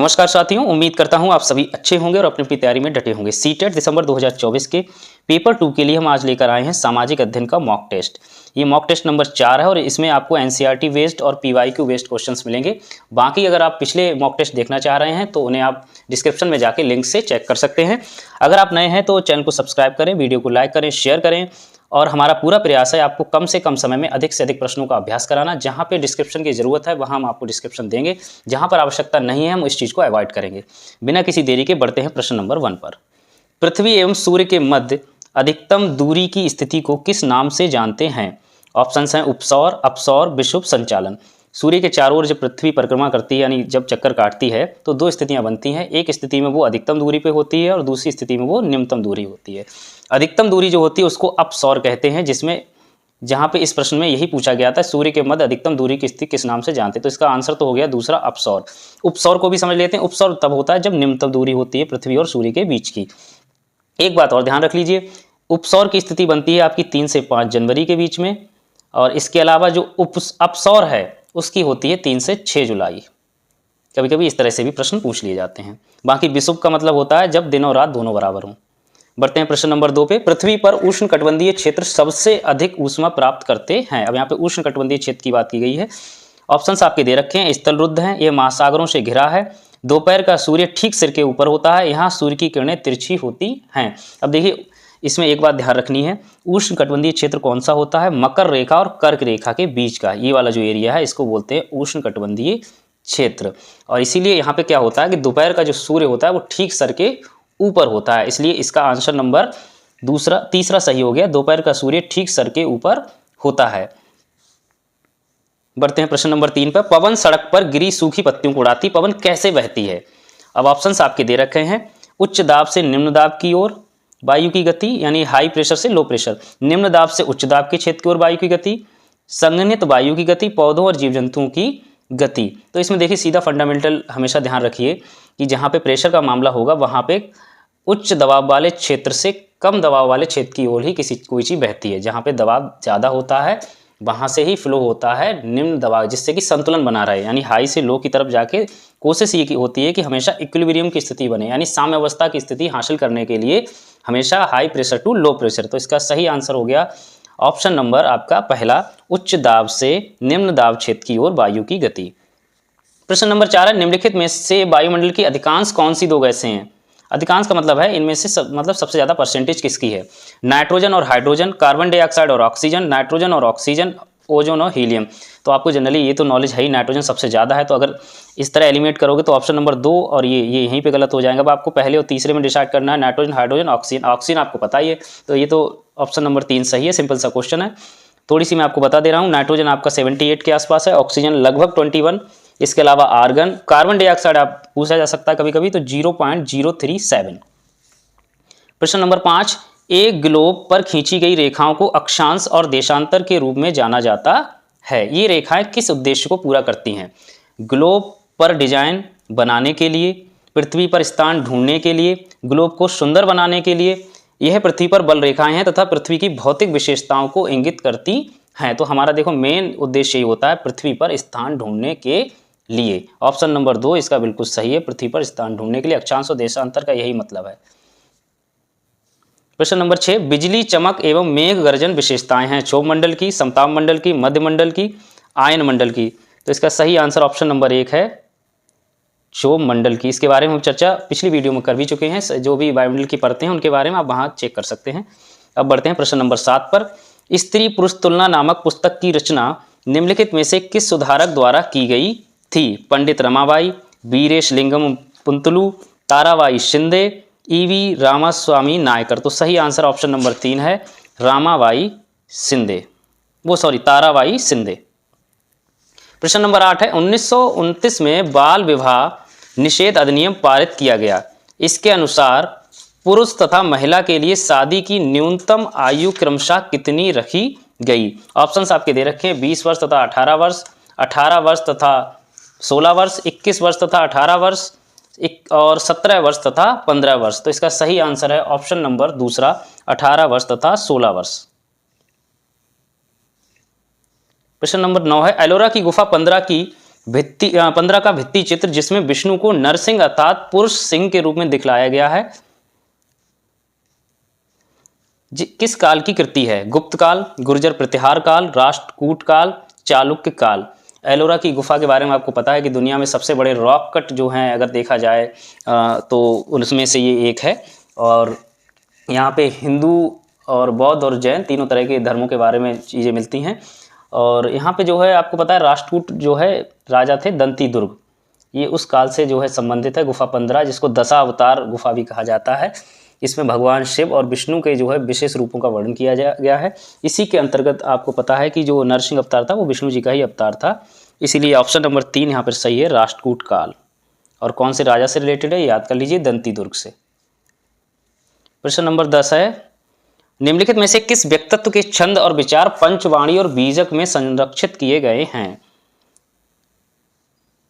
नमस्कार साथियों, उम्मीद करता हूं आप सभी अच्छे होंगे और अपनी अपनी तैयारी में डटे होंगे। सीटेट दिसंबर 2024 के पेपर 2 के लिए हम आज लेकर आए हैं सामाजिक अध्ययन का मॉक टेस्ट। ये मॉक टेस्ट नंबर 4 है और इसमें आपको एनसीईआरटी बेस्ड और पीवाईक्यू बेस्ड क्वेश्चंस मिलेंगे। बाकी अगर आप पिछले मॉक टेस्ट देखना चाह रहे हैं तो उन्हें आप डिस्क्रिप्शन में जाके लिंक से चेक कर सकते हैं। अगर आप नए हैं तो चैनल को सब्सक्राइब करें, वीडियो को लाइक करें, शेयर करें और हमारा पूरा प्रयास है आपको कम से कम समय में अधिक से अधिक प्रश्नों का अभ्यास कराना। जहां पे डिस्क्रिप्शन की जरूरत है वहां हम आपको डिस्क्रिप्शन देंगे, जहां पर आवश्यकता नहीं है हम इस चीज को अवॉइड करेंगे। बिना किसी देरी के बढ़ते हैं प्रश्न नंबर 1 पर। पृथ्वी एवं सूर्य के मध्य अधिकतम दूरी की स्थिति को किस नाम से जानते हैं? ऑप्शंस हैं उपसौर, अपसौर, विषुव, संचालन। सूर्य के चारों ओर जब पृथ्वी परिक्रमा करती है यानी जब चक्कर काटती है तो दो स्थितियां बनती हैं। एक स्थिति में वो अधिकतम दूरी पे होती है और दूसरी स्थिति में वो निम्नतम दूरी होती है। अधिकतम दूरी जो होती है उसको अपसौर कहते हैं, जिसमें जहां पे इस प्रश्न में यही पूछा गया था सूर्य के मध्य अधिकतम दूरी की स्थिति किस नाम से जानते हैं, तो इसका आंसर तो हो गया दूसरा अपसौर। उपसौर को भी समझ लेते हैं। उपसौर तब होता है जब निम्नतम दूरी होती है पृथ्वी और सूर्य के बीच की। एक बात और ध्यान रख लीजिए, उपसौर की स्थिति बनती है आपकी 3 से 5 जनवरी के बीच में और इसके अलावा जो अपसौर है उसकी होती है 3 से 6 जुलाई। कभी कभी इस तरह से भी प्रश्न पूछ लिए जाते हैं। बाकी विषुव का मतलब होता है जब दिन और रात दोनों बराबर हों। बढ़ते हैं प्रश्न नंबर 2 पे। पृथ्वी पर उष्णकटिबंधीय क्षेत्र सबसे अधिक ऊष्मा प्राप्त करते हैं। अब यहाँ पे उष्णकटिबंधीय क्षेत्र की बात की गई है। ऑप्शंस आपके दे रखे हैं। स्थल रुद्ध है, ये महासागरों से घिरा है, दोपहर का सूर्य ठीक सिर के ऊपर होता है, यहाँ सूर्य की किरणें तिरछी होती हैं। अब देखिए इसमें एक बात ध्यान रखनी है, उष्णकटिबंधीय क्षेत्र कौन सा होता है? मकर रेखा और कर्क रेखा के बीच का ये वाला जो एरिया है इसको बोलते हैं उष्णकटिबंधीय क्षेत्र। और इसीलिए यहाँ पे क्या होता है कि दोपहर का जो सूर्य होता है वो ठीक सर के ऊपर होता है, इसलिए इसका आंसर नंबर तीसरा सही हो गया। दोपहर का सूर्य ठीक सर के ऊपर होता है। बढ़ते हैं प्रश्न नंबर 3 पर। पवन सड़क पर गिरी सूखी पत्तियों को उड़ाती, पवन कैसे बहती है? अब ऑप्शंस आपके दे रखे हैं। उच्च दाब से निम्न दाब की ओर वायु की गति यानी हाई प्रेशर से लो प्रेशर, निम्न दाब से उच्च दाब के क्षेत्र की ओर वायु की गति, संघनित वायु की गति, पौधों और जीव जंतुओं की गति। तो इसमें देखिए सीधा फंडामेंटल हमेशा ध्यान रखिए कि जहां पे प्रेशर का मामला होगा वहां पे उच्च दबाव वाले क्षेत्र से कम दबाव वाले क्षेत्र की ओर ही कोई चीज बहती है। जहां पे दबाव ज्यादा होता है वहां से ही फ्लो होता है निम्न दबाव, जिससे कि संतुलन बना रहे, यानी हाई से लो की तरफ जाके कोशिश ये होती है कि हमेशा इक्विलिब्रियम की स्थिति बने, यानी साम्यावस्था की स्थिति हासिल करने के लिए हमेशा high pressure to low pressure. तो इसका सही आंसर हो गया ऑप्शन नंबर आपका पहला, उच्च दाब से निम्न दाब क्षेत्र की ओर वायु की गति। प्रश्न नंबर 4 है, निम्नलिखित में से वायुमंडल की अधिकांश कौन सी दो गैसें हैं? अधिकांश का मतलब है इनमें से मतलब सबसे ज्यादा परसेंटेज किसकी है? नाइट्रोजन और हाइड्रोजन, कार्बन डाइऑक्साइड और ऑक्सीजन, नाइट्रोजन और ऑक्सीजन, ओजोन और हीलियम। तो आपको जनरली ये तो नॉलेज है ही, नाइट्रोजन सबसे ज्यादा है। तो अगर इस तरह एलिमिनेट करोगे तो ऑप्शन नंबर 2 और ये यहीं पे गलत हो जाएगा। अब आपको पहले और तीसरे में डिसाइड करना है नाइट्रोजन, हाइड्रोजन, ऑक्सीजन। ऑक्सीजन आपको पता ही है, तो ये तो ऑप्शन नंबर 3 सही है। सिंपल सा क्वेश्चन है। थोड़ी सी मैं आपको बता दे रहा हूँ, नाइट्रोजन आपका 78 के आसपास है, ऑक्सीजन लगभग 21, इसके अलावा आर्गन, कार्बन डाइऑक्साइड आप पूछा जा सकता है कभी कभी तो 0.037। प्रश्न नंबर 5, एक ग्लोब पर खींची गई रेखाओं को अक्षांश और देशांतर के रूप में जाना जाता है। ये रेखाएं किस उद्देश्य को पूरा करती हैं? ग्लोब पर डिजाइन बनाने के लिए, पृथ्वी पर स्थान ढूंढने के लिए, ग्लोब को सुंदर बनाने के लिए। यह पृथ्वी पर बल रेखाएं हैं तथा पृथ्वी की भौतिक विशेषताओं को इंगित करती हैं। तो हमारा देखो मेन उद्देश्य ये होता है पृथ्वी पर स्थान ढूंढने के लिए। ऑप्शन नंबर 2 इसका बिल्कुल सही है, पृथ्वी पर स्थान ढूंढने के लिए अक्षांश और देशांतर का यही मतलब है। प्रश्न नंबर 6, बिजली चमक एवं मेघ गर्जन विशेषताएं हैं क्षोभ मंडल की, समताप मंडल की, मध्य मंडल की, आयन मंडल की। तो इसका सही आंसर ऑप्शन नंबर 1 है, क्षोभ मंडल की। इसके बारे में हम चर्चा पिछली वीडियो में कर भी चुके हैं, जो भी वायुमंडल की परतें हैं उनके बारे में आप वहां चेक कर सकते हैं। अब बढ़ते हैं प्रश्न नंबर 7 पर। स्त्री पुरुष तुलना नामक पुस्तक की रचना निम्नलिखित में से किस सुधारक द्वारा की गई थी? पंडित रमाबाई, वीरेश लिंगम पुंतलू, ताराबाई शिंदे, ईवी रामास्वामी नायकर। तो सही आंसर ऑप्शन नंबर 3 है, रामाबाई शिंदे, ताराबाई शिंदे। प्रश्न नंबर 8 है, 1929 में बाल विवाह निषेध अधिनियम पारित किया गया। इसके अनुसार पुरुष तथा महिला के लिए शादी की न्यूनतम आयु क्रमशः कितनी रखी गई? ऑप्शंस आपके दे रखे हैं, 20 वर्ष तथा 18 वर्ष, 18 वर्ष तथा 16 वर्ष, 21 वर्ष तथा 18 वर्ष और 17 वर्ष तथा 15 वर्ष। तो इसका सही आंसर है ऑप्शन नंबर दूसरा, 18 वर्ष तथा 16 वर्ष। प्रश्न नंबर 9 है, एलोरा की गुफा 15 की 15 का भित्ति चित्र जिसमें विष्णु को नरसिंह अर्थात पुरुष सिंह के रूप में दिखलाया गया है, किस काल की कृति है? गुप्त काल, गुर्जर प्रतिहार काल, राष्ट्रकूट काल, चालुक्य काल। एलोरा की गुफा के बारे में आपको पता है कि दुनिया में सबसे बड़े रॉक कट जो हैं अगर देखा जाए तो उनमें से ये एक है। और यहाँ पे हिंदू और बौद्ध और जैन तीनों तरह के धर्मों के बारे में चीज़ें मिलती हैं। और यहाँ पे जो है आपको पता है राष्ट्रकूट जो है राजा थे दंती दुर्ग, ये उस काल से जो है संबंधित है। गुफा 15 जिसको दशावतार गुफा भी कहा जाता है, इसमें भगवान शिव और विष्णु के जो है विशेष रूपों का वर्णन किया गया है। इसी के अंतर्गत आपको पता है कि जो नरसिंह अवतार था वो विष्णु जी का ही अवतार था, इसीलिए ऑप्शन नंबर 3 यहाँ पर सही है, राष्ट्रकूट काल। और कौन से राजा से रिलेटेड है याद कर लीजिए, दंती दुर्ग से। प्रश्न नंबर 10 है, निम्नलिखित में से किस व्यक्तित्व के छंद और विचार पंचवाणी और बीजक में संरक्षित किए गए हैं?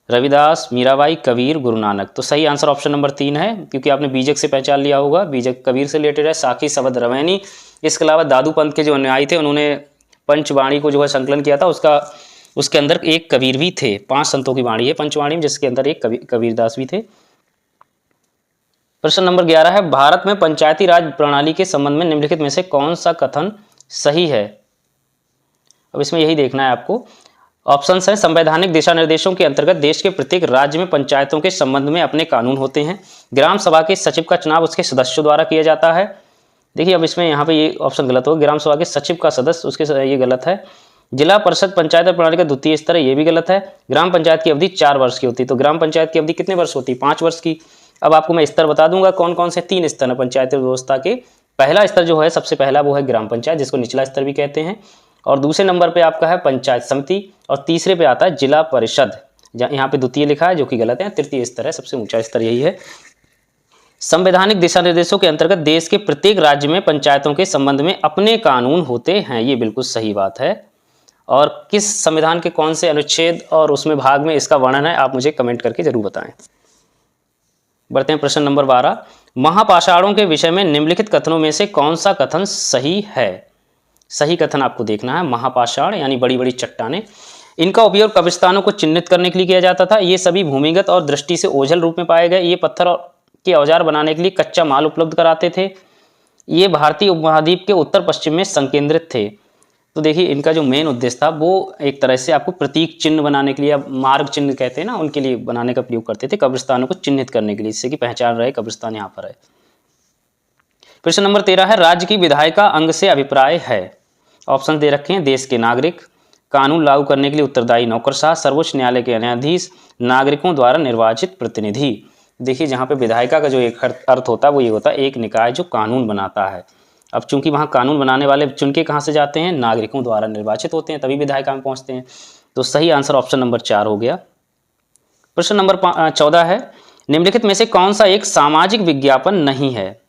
रविदास, मीराबाई, कबीर, गुरु नानक। तो सही आंसर ऑप्शन नंबर 3 है, क्योंकि आपने बीजक से पहचान लिया होगा, बीजक कबीर से रिलेटेड है। साखी, शबद, रवैनी, इसके अलावा दादू पंथ के जो अनुयायी थे उन्होंने पंचवाणी को जो है संकलन किया था, उसके अंदर एक कबीर भी थे। 5 संतों की वाणी है पंचवाणी में, जिसके अंदर एक कबीरदास भी थे। प्रश्न नंबर 11 है, भारत में पंचायती राज प्रणाली के संबंध में निम्नलिखित में से कौन सा कथन सही है? अब इसमें यही देखना है आपको। ऑप्शन है, संवैधानिक दिशा निर्देशों के अंतर्गत देश के प्रत्येक राज्य में पंचायतों के संबंध में अपने कानून होते हैं। ग्राम सभा के सचिव का चुनाव उसके सदस्यों द्वारा किया जाता है। देखिए अब इसमें यहाँ पे ये ऑप्शन गलत होगा, ग्राम सभा के सचिव का सदस्य उसके, ये गलत है। जिला परिषद पंचायत प्रणाली का द्वितीय स्तर है, ये भी गलत है। ग्राम पंचायत की अवधि 4 वर्ष की होती है, तो ग्राम पंचायत की अवधि कितने वर्ष होती है? 5 वर्ष की। अब आपको मैं स्तर बता दूंगा कौन कौन से 3 स्तर है पंचायती व्यवस्था के। पहला स्तर जो है सबसे पहला वो है ग्राम पंचायत, जिसको निचला स्तर भी कहते हैं। और दूसरे नंबर पे आपका है पंचायत समिति, और तीसरे पे आता है जिला परिषद। यहाँ पे द्वितीय लिखा है जो कि गलत है, तृतीय स्तर है, सबसे ऊंचा स्तर यही है। संवैधानिक दिशा निर्देशों के अंतर्गत देश के प्रत्येक राज्य में पंचायतों के संबंध में अपने कानून होते हैं, ये बिल्कुल सही बात है। और किस संविधान के कौन से अनुच्छेद और उसमें भाग में इसका वर्णन है, आप मुझे कमेंट करके जरूर बताएं। बढ़ते हैं प्रश्न नंबर 12, महापाषाणों के विषय में निम्नलिखित कथनों में से कौन सा कथन सही है? सही कथन आपको देखना है। महापाषाण यानी बड़ी बड़ी चट्टानें, इनका उपयोग कब्रिस्तानों को चिन्हित करने के लिए किया जाता था। ये सभी भूमिगत और दृष्टि से ओझल रूप में पाए गए। ये पत्थर के औजार बनाने के लिए कच्चा माल उपलब्ध कराते थे। ये भारतीय उपमहाद्वीप के उत्तर पश्चिम में संकेंद्रित थे। तो देखिए इनका जो मेन उद्देश्य था वो एक तरह से आपको प्रतीक चिन्ह बनाने के लिए, मार्ग चिन्ह कहते हैं ना, उनके लिए बनाने का प्रयोग करते थे, कब्रिस्तानों को चिन्हित करने के लिए, जिससे कि पहचान रहे कब्रिस्तान यहाँ पर है। प्रश्न नंबर 13 है, राज्य की विधायिका अंग से अभिप्राय है। ऑप्शन दे रखे हैं, देश के नागरिक, कानून लागू करने के लिए उत्तरदायी नौकरशाह, सर्वोच्च न्यायालय के न्यायाधीश, नागरिकों द्वारा निर्वाचित प्रतिनिधि। देखिए जहाँ पे विधायिका का जो एक अर्थ होता है वो ये होता है, एक निकाय जो कानून बनाता है। अब चूंकि वहाँ कानून बनाने वाले चुन के कहाँ से जाते हैं? नागरिकों द्वारा निर्वाचित होते हैं, तभी विधायिका में पहुँचते हैं। तो सही आंसर ऑप्शन नंबर 4 हो गया। प्रश्न नंबर 14 है, निम्नलिखित में से कौन सा एक सामाजिक विज्ञापन नहीं है?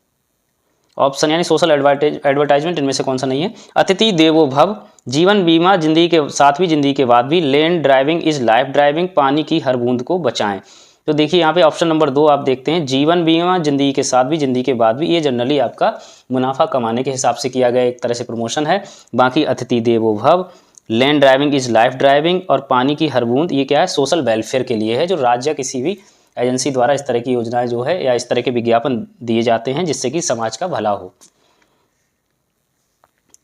ऑप्शन यानी सोशल एडवर्टाइजमेंट, इनमें से कौन सा नहीं है? अतिथि देवो भव, जीवन बीमा जिंदगी के साथ भी जिंदगी के बाद भी, land driving is life driving, पानी की हर बूंद को बचाएं। तो देखिए यहाँ पे ऑप्शन नंबर 2 आप देखते हैं, जीवन बीमा जिंदगी के साथ भी जिंदगी के बाद भी, ये जनरली आपका मुनाफा कमाने के हिसाब से किया गया एक तरह से प्रमोशन है। बाकी अतिथि देवो भव, land driving is life driving और पानी की हर बूंद, ये क्या है? सोशल वेलफेयर के लिए है, जो राज्य किसी भी एजेंसी द्वारा इस तरह की योजनाएं जो है या इस तरह के विज्ञापन दिए जाते हैं जिससे कि समाज का भला हो।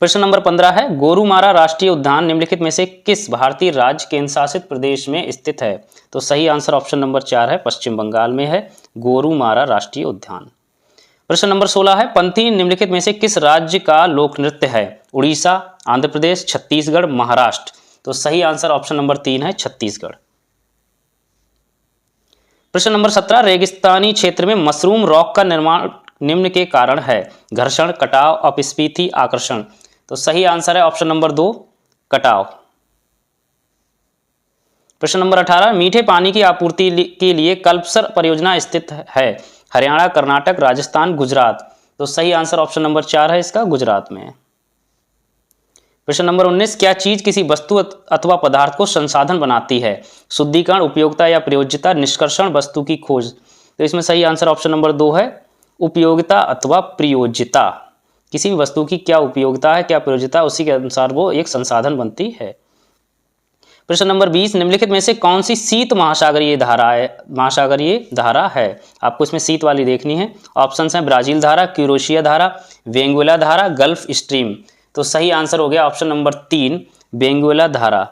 प्रश्न नंबर 15 है, गोरुमारा राष्ट्रीय उद्यान निम्नलिखित में से किस भारतीय राज्य केंद्र शासित प्रदेश में स्थित है? तो सही आंसर ऑप्शन नंबर 4 है, पश्चिम बंगाल में है गोरुमारा राष्ट्रीय उद्यान। प्रश्न नंबर 16 है, पंथी निम्नलिखित में से किस राज्य का लोक नृत्य है? उड़ीसा, आंध्र प्रदेश, छत्तीसगढ़, महाराष्ट्र। तो सही आंसर ऑप्शन नंबर 3 है, छत्तीसगढ़। प्रश्न नंबर 17, रेगिस्तानी क्षेत्र में मशरूम रॉक का निर्माण निम्न के कारण है? घर्षण, कटाव, अपस्फीति, आकर्षण। तो सही आंसर है ऑप्शन नंबर 2, कटाव। प्रश्न नंबर 18, मीठे पानी की आपूर्ति के लिए कल्पसर परियोजना स्थित है? हरियाणा, कर्नाटक, राजस्थान, गुजरात। तो सही आंसर ऑप्शन नंबर 4 है, इसका गुजरात में है। प्रश्न नंबर 19, क्या चीज किसी वस्तु अथवा पदार्थ को संसाधन बनाती है? शुद्धिकरण, उपयोगिता या प्रयोज्यता, निष्कर्षण, वस्तु की खोज। तो इसमें सही आंसर ऑप्शन नंबर 2 है, उपयोगिता अथवा प्रयोज्यता। किसी भी वस्तु की क्या उपयोगिता है, क्या प्रयोज्यता, उसी के अनुसार वो एक संसाधन बनती है। प्रश्न नंबर 20, निम्नलिखित में से कौन सी शीत महासागरीय धारा है। आपको इसमें शीत वाली देखनी है। ऑप्शंस हैं ब्राजील धारा, क्यूरोशिया धारा, वेंगुएला धारा, गल्फ स्ट्रीम। तो सही आंसर हो गया ऑप्शन नंबर 3, वेंगुएला धारा।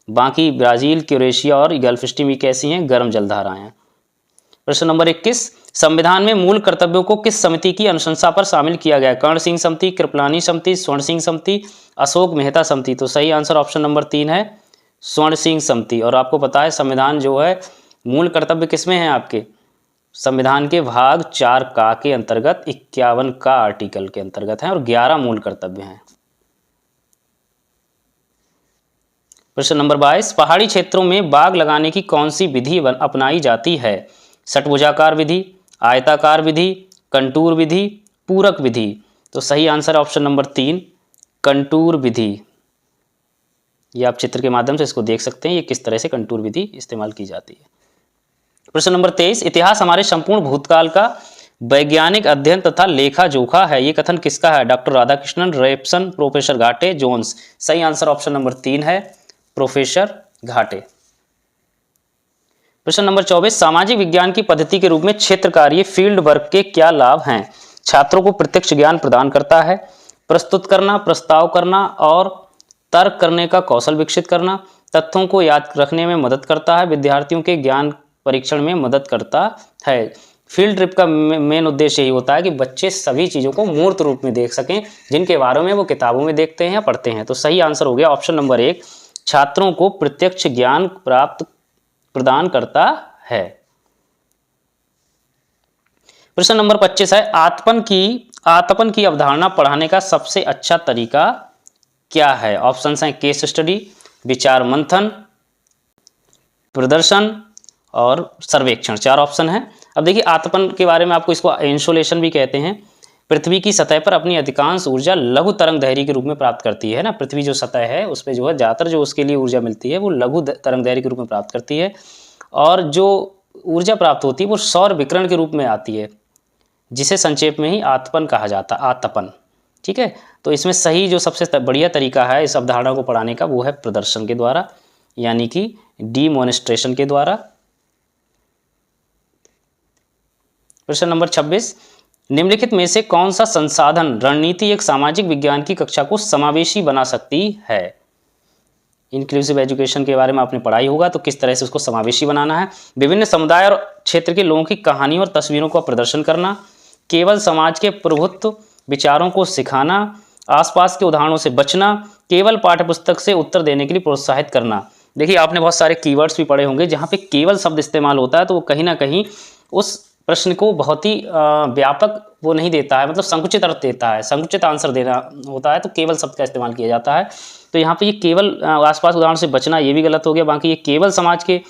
बाकी ब्राजील, क्यूरेशिया और गल्फ स्ट्रीम ये कैसी हैं, गर्म जल धाराएं हैं। प्रश्न नंबर 21, संविधान में मूल कर्तव्यों को किस समिति की अनुशंसा पर शामिल किया गया है। कर्ण सिंह समिति, कृपलानी समिति, स्वर्ण सिंह समिति, अशोक मेहता समिति। तो सही आंसर ऑप्शन नंबर 3 है, स्वर्ण सिंह समिति। और आपको पता है संविधान जो है मूल कर्तव्य किसमें है, आपके संविधान के भाग 4 का के अंतर्गत 51 का आर्टिकल के अंतर्गत है और 11 मूल कर्तव्य हैं। प्रश्न नंबर 22, पहाड़ी क्षेत्रों में बाग लगाने की कौन सी विधि अपनाई जाती है। षटभुजाकार विधि, आयताकार विधि, कंटूर विधि, पूरक विधि। तो सही आंसर ऑप्शन नंबर 3, कंटूर विधि। ये आप चित्र के माध्यम से इसको देख सकते हैं, ये किस तरह से कंटूर विधि इस्तेमाल की जाती है। प्रश्न नंबर 23, इतिहास हमारे संपूर्ण भूतकाल का वैज्ञानिक अध्ययन तथा लेखा जोखा है। ये कथन किसका है। डॉक्टर राधाकृष्णन, रेपसन, प्रोफेसर घाटे, जोन्स। सही आंसर ऑप्शन नंबर 3 है, प्रोफेसर घाटे। प्रश्न नंबर 24, सामाजिक विज्ञान की पद्धति के रूप में क्षेत्र कार्य फील्ड वर्क के क्या लाभ हैं। छात्रों को प्रत्यक्ष ज्ञान प्रदान करता है, प्रस्तुत करना, प्रस्ताव करना और तर्क करने का कौशल विकसित करना, तथ्यों को याद रखने में मदद करता है, विद्यार्थियों के ज्ञान परीक्षण में मदद करता है। फील्ड ट्रिप का मेन उद्देश्य यही होता है कि बच्चे सभी चीज़ों को मूर्त रूप में देख सकें जिनके बारे में वो किताबों में देखते हैं या पढ़ते हैं। तो सही आंसर हो गया ऑप्शन नंबर 1, छात्रों को प्रत्यक्ष ज्ञान प्रदान करता है। प्रश्न नंबर 25 है, आतपन की अवधारणा पढ़ाने का सबसे अच्छा तरीका क्या है। ऑप्शंस हैं केस स्टडी, विचार मंथन, प्रदर्शन और सर्वेक्षण। 4 ऑप्शन हैं। अब देखिए आतपन के बारे में आपको इसको इंसोलेशन भी कहते हैं। पृथ्वी की सतह पर अपनी अधिकांश ऊर्जा लघु तरंग दैर्घ्य के रूप में प्राप्त करती है ना। पृथ्वी जो सतह है उस पर जो है ज़्यादातर जो उसके लिए ऊर्जा मिलती है वो लघु तरंग दैर्घ्य के रूप में प्राप्त करती है और जो ऊर्जा प्राप्त होती है वो सौर विकिरण के रूप में आती है, जिसे संक्षेप में ही आतपन कहा जाता है, आतपन। ठीक है, तो इसमें सही जो सबसे बढ़िया तरीका है इस अवधारणा को पढ़ाने का वो है प्रदर्शन के द्वारा, यानी कि डीमॉन्स्ट्रेशन के द्वारा। प्रश्न नंबर 26, निम्नलिखित में से कौन सा संसाधन रणनीति एक सामाजिक विज्ञान की कक्षा को समावेशी बना सकती है। इंक्लूसिव एजुकेशन के बारे में आपने पढ़ाई होगा, तो किस तरह से उसको समावेशी बनाना है। विभिन्न समुदाय और क्षेत्र के लोगों की कहानियों और तस्वीरों का प्रदर्शन करना, केवल समाज के प्रभुत्व विचारों को सिखाना, आसपास के उदाहरणों से बचना, केवल पाठ्यपुस्तक से उत्तर देने के लिए प्रोत्साहित करना। देखिए आपने बहुत सारे कीवर्ड्स भी पढ़े होंगे जहाँ पे केवल शब्द इस्तेमाल होता है, तो वो कहीं ना कहीं उस प्रश्न को बहुत ही व्यापक वो नहीं देता है, मतलब संकुचित अर्थ देता है, संकुचित आंसर देना होता है, तो केवल शब्द का इस्तेमाल किया जाता है। तो यहाँ पे ये केवल आसपास उदाहरण से बचना ये भी गलत हो गया। बाकी ये केवल समाज के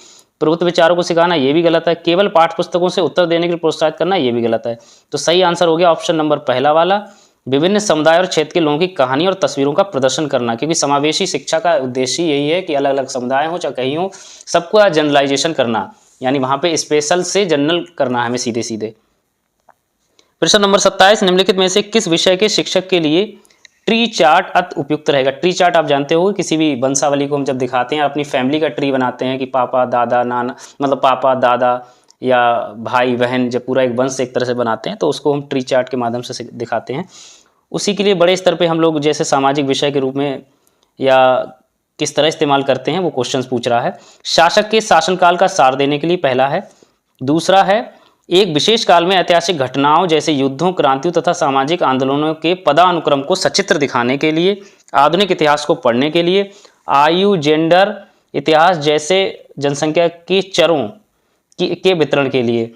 प्रभुत्व विचारों को सिखाना ये भी गलत है। केवल पाठ्य पुस्तकों से उत्तर देने के लिए प्रोत्साहित करना ये भी गलत है। तो सही आंसर हो गया ऑप्शन नंबर पहला वाला, विभिन्न समुदाय और क्षेत्र के लोगों की कहानी और तस्वीरों का प्रदर्शन करना। क्योंकि समावेशी शिक्षा का उद्देश्य यही है कि अलग अलग समुदाय हो चाहे कहीं हो, सबको जनरलाइजेशन करना, यानी वहाँ पे स्पेशल से जनरल करना है हमें सीधे सीधे। प्रश्न नंबर 27, निम्नलिखित में से किस विषय के शिक्षक के लिए ट्री चार्ट अति उपयुक्त रहेगा। ट्री चार्ट आप जानते हो, किसी भी वंशावली को हम जब दिखाते हैं, अपनी फैमिली का ट्री बनाते हैं कि पापा दादा नाना, मतलब पापा दादा या भाई बहन, जब पूरा एक वंश एक तरह से बनाते हैं तो उसको हम ट्री चार्ट के माध्यम से दिखाते हैं। उसी के लिए बड़े स्तर पे हम लोग जैसे सामाजिक विषय के रूप में या किस तरह इस्तेमाल करते हैं वो क्वेश्चंस पूछ रहा है। शासक के शासनकाल का सार देने के लिए पहला है। दूसरा है एक विशेष काल में ऐतिहासिक घटनाओं जैसे युद्धों, क्रांतियों तथा सामाजिक आंदोलनों के पदानुक्रम को सचित्र दिखाने के लिए। आधुनिक इतिहास को पढ़ने के लिए। आयु, जेंडर, इतिहास जैसे जनसंख्या के चरों के वितरण के लिए।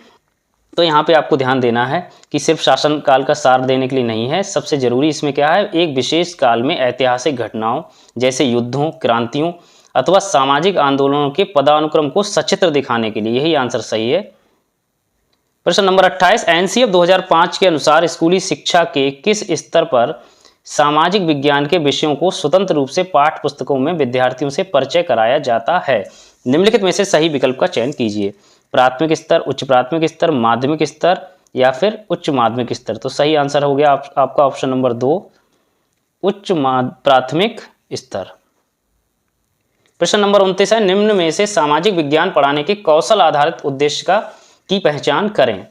तो यहाँ पे आपको ध्यान देना है कि सिर्फ शासन काल का सार देने के लिए नहीं है, सबसे जरूरी इसमें क्या है, एक विशेष काल में ऐतिहासिक घटनाओं जैसे युद्धों, क्रांतियों अथवा सामाजिक आंदोलनों के पदानुक्रम को सचित्र दिखाने के लिए। यही आंसर सही है। प्रश्न नंबर 28, एनसीएफ 2005 के अनुसार स्कूली शिक्षा के किस स्तर पर सामाजिक विज्ञान के विषयों को स्वतंत्र रूप से पाठ्य पुस्तकों में विद्यार्थियों से परिचय कराया जाता है। निम्नलिखित में से सही विकल्प का चयन कीजिए। प्राथमिक स्तर, उच्च प्राथमिक स्तर, माध्यमिक स्तर या फिर उच्च माध्यमिक स्तर। तो सही आंसर हो गया आपका ऑप्शन नंबर 2, उच्च प्राथमिक स्तर। प्रश्न नंबर 29 है, निम्न में से सामाजिक विज्ञान पढ़ाने के कौशल आधारित उद्देश्य की पहचान करें।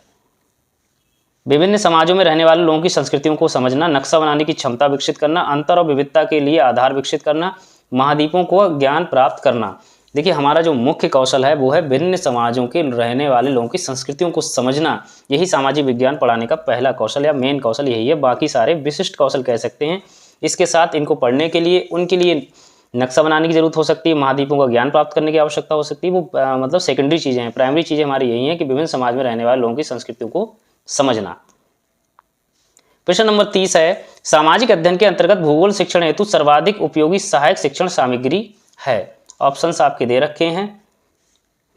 विभिन्न समाजों में रहने वाले लोगों की संस्कृतियों को समझना, नक्शा बनाने की क्षमता विकसित करना, अंतर और विविधता के लिए आधार विकसित करना, महाद्वीपों को ज्ञान प्राप्त करना। देखिए हमारा जो मुख्य कौशल है वो है विभिन्न समाजों के रहने वाले लोगों की संस्कृतियों को समझना। यही सामाजिक विज्ञान पढ़ाने का पहला कौशल या मेन कौशल यही है। बाकी सारे विशिष्ट कौशल कह सकते हैं। इसके साथ इनको पढ़ने के लिए उनके लिए नक्शा बनाने की जरूरत हो सकती है, महाद्वीपों का ज्ञान प्राप्त करने की आवश्यकता हो सकती है। वो मतलब सेकेंडरी चीज़ें हैं। प्राइमरी चीज़ें हमारी यही हैं कि विभिन्न समाज में रहने वाले लोगों की संस्कृतियों को समझना। प्रश्न नंबर 30 है, सामाजिक अध्ययन के अंतर्गत भूगोल शिक्षण हेतु सर्वाधिक उपयोगी सहायक शिक्षण सामग्री है। ऑप्शंस आपके दे रखे हैं,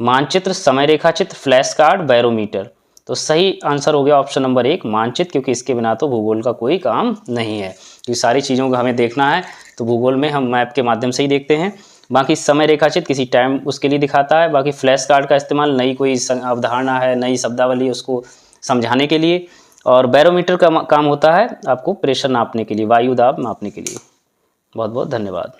मानचित्र, समय रेखा चित्र, फ्लैश कार्ड, बैरोमीटर। तो सही आंसर हो गया ऑप्शन नंबर 1 मानचित्र, क्योंकि इसके बिना तो भूगोल का कोई काम नहीं है। तो सारी चीज़ों को हमें देखना है तो भूगोल में हम मैप के माध्यम से ही देखते हैं। बाकी समय रेखा चित्र किसी टाइम उसके लिए दिखाता है। बाकी फ्लैश कार्ड का इस्तेमाल नई कोई अवधारणा है, नई शब्दावली उसको समझाने के लिए। और बैरोमीटर का काम होता है आपको प्रेशर नापने के लिए, वायु दाब नापने के लिए। बहुत बहुत धन्यवाद।